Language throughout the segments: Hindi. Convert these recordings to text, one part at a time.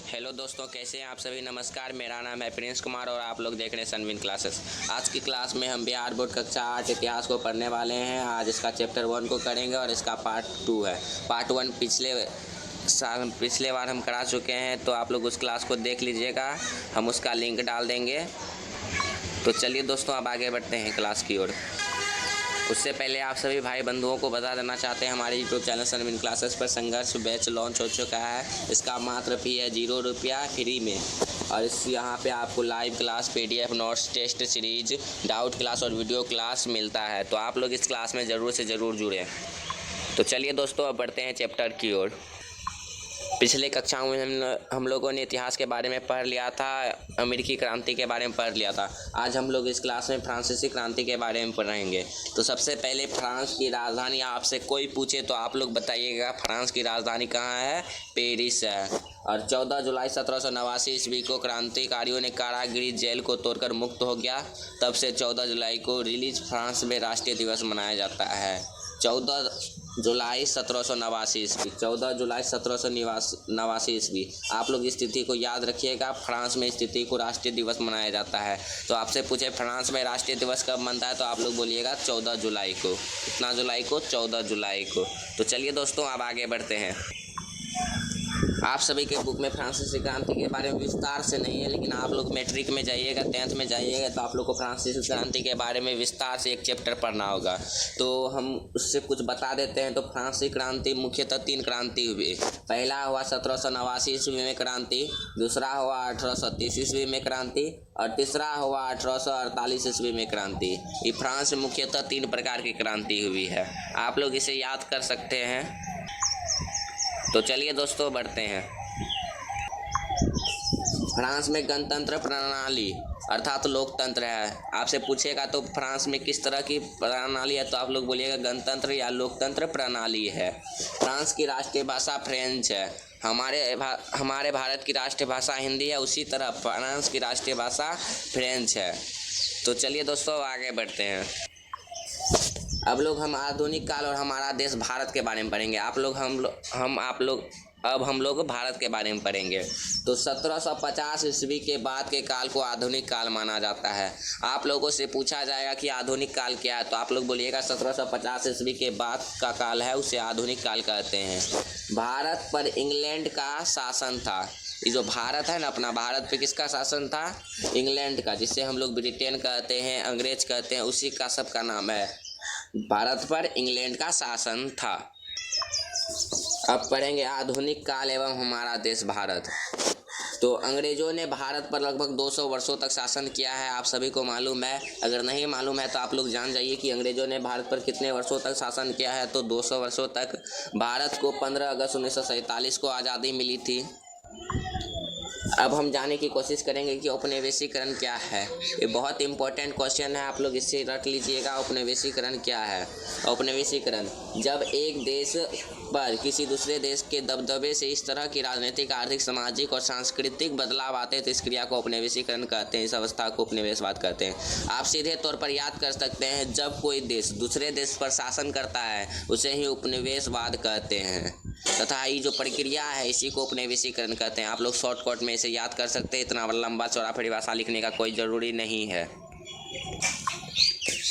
हेलो दोस्तों, कैसे हैं आप सभी। नमस्कार, मेरा नाम है प्रिंस कुमार और आप लोग देख रहे हैं सनविन क्लासेस। आज की क्लास में हम बिहार बोर्ड कक्षा 8 इतिहास को पढ़ने वाले हैं। आज इसका चैप्टर 1 को करेंगे और इसका पार्ट 2 है। पार्ट 1 पिछले बार हम करा चुके हैं, तो आप लोग उस क्लास को देख लीजिएगा। हम उसका लिंक डाल देंगे। तो चलिए दोस्तों, अब आगे बढ़ते हैं क्लास की ओर। उससे पहले आप सभी भाई बंधुओं को बता देना चाहते हैं, हमारे यूट्यूब चैनल सनविन क्लासेस पर संघर्ष बैच लॉन्च हो चुका है। इसका मात्र फी है 0 रुपया फ्री में। और इस यहाँ पे आपको live class, PDF notes, test series, doubt class और वीडियो क्लास मिलता है। तो आप लोग इस क्लास में ज़रूर से ज़रूर जुड़ें। तो चलिए दोस्तों, अब बढ़ते हैं चैप्टर की ओर। पिछले कक्षाओं में हम लोगों ने इतिहास के बारे में पढ़ लिया था, अमेरिकी क्रांति के बारे में पढ़ लिया था। आज हम लोग इस क्लास में फ्रांसीसी क्रांति के बारे में पढ़ेंगे। तो सबसे पहले फ्रांस की राजधानी आपसे कोई पूछे तो आप लोग बताइएगा फ्रांस की राजधानी कहाँ है। पेरिस है। और 14 जुलाई 1789 ईस्वी को क्रांतिकारियों ने कारागृह जेल को तोड़कर मुक्त हो गया। तब से 14 जुलाई को रिलीज फ्रांस में राष्ट्रीय दिवस मनाया जाता है। 14 जुलाई 1789 ईस्वी, 14 जुलाई 1789 ईस्वी। आप लोग इस तिथि को याद रखिएगा। फ्रांस में इस तिथि को राष्ट्रीय दिवस मनाया जाता है। तो आपसे पूछे फ्रांस में राष्ट्रीय दिवस कब मनता है, तो आप लोग बोलिएगा 14 जुलाई को। कितना जुलाई को? 14 जुलाई को। तो चलिए दोस्तों, अब आगे बढ़ते हैं। आप सभी के बुक में फ्रांसीसी क्रांति के बारे में विस्तार से नहीं है, लेकिन आप लोग मैट्रिक में जाइएगा, 10th में जाइएगा, तो आप लोग को फ्रांसीसी क्रांति के बारे में विस्तार से एक चैप्टर पढ़ना होगा। तो हम उससे कुछ बता देते हैं। तो फ्रांसीसी क्रांति मुख्यतः 3 क्रांति हुई। पहला हुआ 1789 ईस्वी में क्रांति, दूसरा हुआ 1830 ईस्वी में क्रांति और तीसरा हुआ 1848 ईस्वी में क्रांति। ये फ्रांस में मुख्यतः 3 प्रकार की क्रांति हुई है। आप लोग इसे याद कर सकते हैं। तो चलिए दोस्तों, बढ़ते हैं। फ्रांस में गणतंत्र प्रणाली अर्थात लोकतंत्र है। आपसे पूछेगा तो फ्रांस में किस तरह की प्रणाली है, तो आप लोग बोलिएगा गणतंत्र या लोकतंत्र प्रणाली है। फ्रांस की राष्ट्रीय भाषा फ्रेंच है। हमारे भारत की राष्ट्रीय भाषा हिंदी है, उसी तरह फ्रांस की राष्ट्रीय भाषा फ्रेंच है। तो चलिए दोस्तों, आगे बढ़ते हैं। अब हम आधुनिक काल और हमारा देश भारत के बारे में पढ़ेंगे। अब हम लोग भारत के बारे में पढ़ेंगे। तो 1750 ईस्वी के बाद के काल को आधुनिक काल माना जाता है। आप लोगों से पूछा जाएगा कि आधुनिक काल क्या है, तो आप लोग बोलिएगा 1750 ईस्वी के बाद का काल है, उसे आधुनिक काल कहते हैं। भारत पर इंग्लैंड का शासन था। ये जो भारत है ना, अपना भारत पे किसका शासन था? इंग्लैंड का, जिसे हम लोग ब्रिटेन कहते हैं, अंग्रेज कहते हैं, उसी का सबका नाम है। भारत पर इंग्लैंड का शासन था। अब पढ़ेंगे आधुनिक काल एवं हमारा देश भारत। तो अंग्रेजों ने भारत पर लगभग 200 वर्षों तक शासन किया है। आप सभी को मालूम है। अगर नहीं मालूम है तो आप लोग जान जाइए कि अंग्रेजों ने भारत पर कितने वर्षों तक शासन किया है। तो 200 वर्षों तक। भारत को 15 अगस्त 1947 को आज़ादी मिली थी। अब हम जानने की कोशिश करेंगे कि औपनिवेशीकरण क्या है। ये बहुत इंपॉर्टेंट क्वेश्चन है, आप लोग इससे रट लीजिएगा। औपनिवेशीकरण क्या है? औपनिवेशीकरण जब एक देश पर किसी दूसरे देश के दबदबे से इस तरह की राजनीतिक, आर्थिक, सामाजिक और सांस्कृतिक बदलाव आते हैं, तो इस क्रिया को औपनिवेशीकरण कहते हैं। इस अवस्था को उपनिवेशवाद कहते हैं। आप सीधे तौर पर याद कर सकते हैं, जब कोई देश दूसरे देश पर शासन करता है उसे ही उपनिवेशवाद कहते हैं, तथा ये जो प्रक्रिया है इसी को उपनिवेशीकरण कहते हैं। आप लोग शॉर्टकट में इसे याद कर सकते हैं। इतना लंबा चौड़ा परिभाषा लिखने का कोई ज़रूरी नहीं है।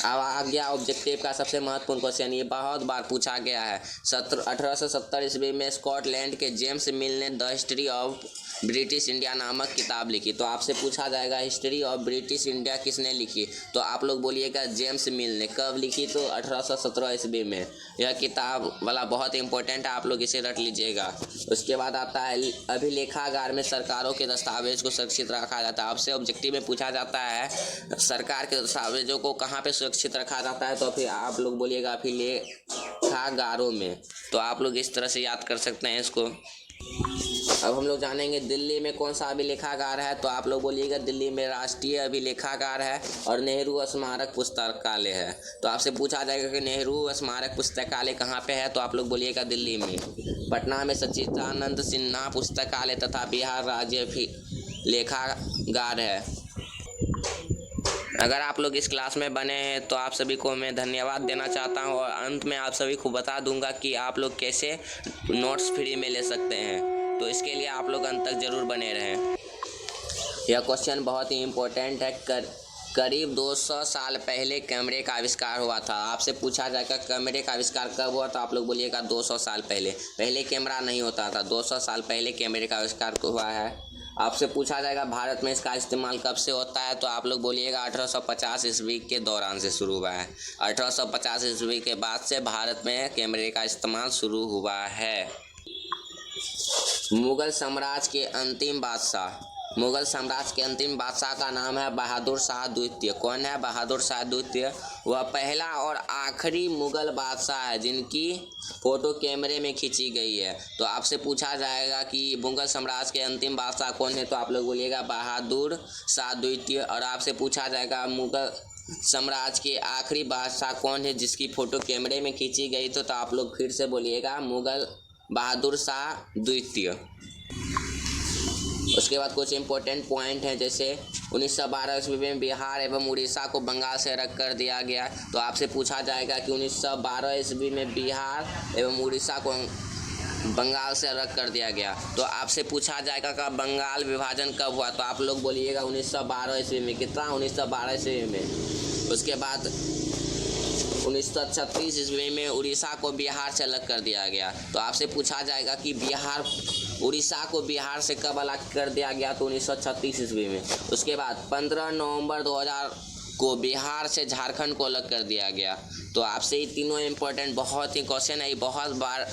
अब आ गया ऑब्जेक्टिव का सबसे महत्वपूर्ण क्वेश्चन। ये बहुत बार पूछा गया है। 1870 ईस्वी में स्कॉटलैंड के जेम्स मिल ने the history of British India नामक किताब लिखी। तो आपसे पूछा जाएगा हिस्ट्री ऑफ ब्रिटिश इंडिया किसने लिखी, तो आप लोग बोलिएगा जेम्स मिल ने। कब लिखी? तो 1817 ईस्वी में। यह किताब वाला बहुत इंपॉर्टेंट है, आप लोग इसे रट लीजिएगा। उसके बाद आता है अभिलेखागार में सरकारों के दस्तावेज को सुरक्षित रखा जाता है। आपसे ऑब्जेक्टिव में पूछा जाता है सरकार के दस्तावेजों को कहाँ पे सुरक्षित रखा जाता है, तो फिर आप लोग बोलिएगा अभिलेखागारों में। तो आप लोग इस तरह से याद कर सकते हैं इसको। अब हम लोग जानेंगे दिल्ली में कौन सा अभिलेखागार है, तो आप लोग बोलिएगा दिल्ली में राष्ट्रीय अभिलेखागार है और नेहरू स्मारक पुस्तकालय है। तो आपसे पूछा जाएगा कि नेहरू स्मारक पुस्तकालय कहाँ पे है, तो आप लोग बोलिएगा दिल्ली में। पटना में सच्चिदानंद सिन्हा पुस्तकालय तथा बिहार राज्य अभिलेखागार है। अगर आप लोग इस क्लास में बने हैं तो आप सभी को मैं धन्यवाद देना चाहता हूं, और अंत में आप सभी को बता दूंगा कि आप लोग कैसे नोट्स फ्री में ले सकते हैं। तो इसके लिए आप लोग अंत तक ज़रूर बने रहें। यह क्वेश्चन बहुत ही इम्पोर्टेंट है। करीब 200 साल पहले कैमरे का आविष्कार हुआ था। आपसे पूछा जाएगा कैमरे का आविष्कार कब हुआ, तो आप लोग बोलिएगा 200 साल पहले। पहले कैमरा नहीं होता था, 200 साल पहले कैमरे का आविष्कार हुआ है। आपसे पूछा जाएगा भारत में इसका इस्तेमाल कब से होता है, तो आप लोग बोलिएगा 1850 ईस्वी के दौरान से शुरू हुआ है। 1850 ईस्वी के बाद से भारत में कैमरे का इस्तेमाल शुरू हुआ है। मुगल साम्राज्य के अंतिम बादशाह का नाम है बहादुर शाह द्वितीय। कौन है बहादुर शाह द्वितीय? वह पहला और आखिरी मुगल बादशाह है जिनकी फ़ोटो कैमरे में खींची गई है। तो आपसे पूछा जाएगा कि मुगल साम्राज्य के अंतिम बादशाह कौन है, तो आप लोग बोलिएगा बहादुर शाह द्वितीय। और आपसे पूछा जाएगा मुगल साम्राज्य के आखिरी बादशाह कौन है जिसकी फ़ोटो कैमरे में खींची गई, तो आप लोग फिर से बोलिएगा बहादुर शाह द्वितीय। उसके बाद कुछ इंपॉर्टेंट पॉइंट हैं, जैसे 1912 ईस्वी में बिहार एवं उड़ीसा को बंगाल से अलग कर दिया गया। तो आपसे पूछा जाएगा कि 1912 ईस्वी में बिहार एवं उड़ीसा को बंगाल से अलग कर दिया गया। तो आपसे पूछा जाएगा कि बंगाल विभाजन कब हुआ, तो आप लोग बोलिएगा 1912 ईस्वी में। कितना? 1912 ईस्वी में। उसके बाद 1936 ईस्वी में उड़ीसा को बिहार से अलग कर दिया गया। तो आपसे पूछा जाएगा कि उड़ीसा को बिहार से कब अलग कर दिया गया, तो 1936 ईस्वी में। उसके बाद 15 नवंबर 2000 को बिहार से झारखंड को अलग कर दिया गया। तो आपसे ये तीनों इम्पोर्टेंट बहुत ही क्वेश्चन है। बहुत बार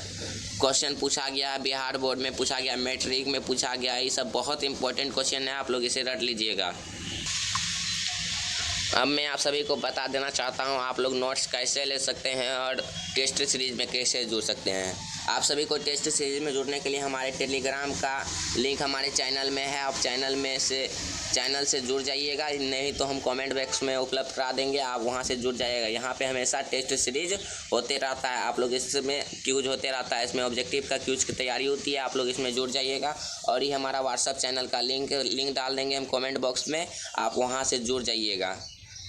क्वेश्चन पूछा गया है, बिहार बोर्ड में पूछा गया, मैट्रिक में पूछा गया। ये सब बहुत इंपॉर्टेंट क्वेश्चन है, आप लोग इसे रट लीजिएगा। अब मैं आप सभी को बता देना चाहता हूँ आप लोग नोट्स कैसे ले सकते हैं और टेस्ट सीरीज़ में कैसे जुड़ सकते हैं। आप सभी को टेस्ट सीरीज़ में जुड़ने के लिए हमारे टेलीग्राम का लिंक हमारे चैनल में है। आप चैनल से जुड़ जाइएगा, नहीं तो हम कमेंट बॉक्स में उपलब्ध करा देंगे, आप वहां से जुड़ जाइएगा। यहाँ पे हमेशा टेस्ट सीरीज़ होते रहता है, आप लोग इसमें क्यूज होते रहता है, इसमें ऑब्जेक्टिव का क्यूज की तैयारी होती है। आप लोग इसमें जुड़ जाइएगा। और ये हमारा व्हाट्सअप चैनल का लिंक डाल देंगे हम कमेंट बॉक्स में, आप वहाँ से जुड़ जाइएगा।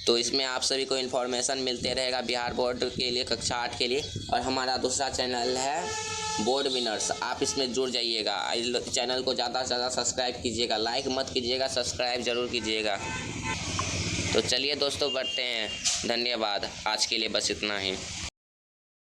तो इसमें आप सभी को इन्फॉर्मेशन मिलते रहेगा बिहार बोर्ड के लिए, कक्षा 8 के लिए। और हमारा दूसरा चैनल है बोर्ड विनर्स, आप इसमें जुड़ जाइएगा। चैनल को ज़्यादा से ज़्यादा सब्सक्राइब कीजिएगा, लाइक मत कीजिएगा, सब्सक्राइब ज़रूर कीजिएगा। तो चलिए दोस्तों, बढ़ते हैं। धन्यवाद, आज के लिए बस इतना ही।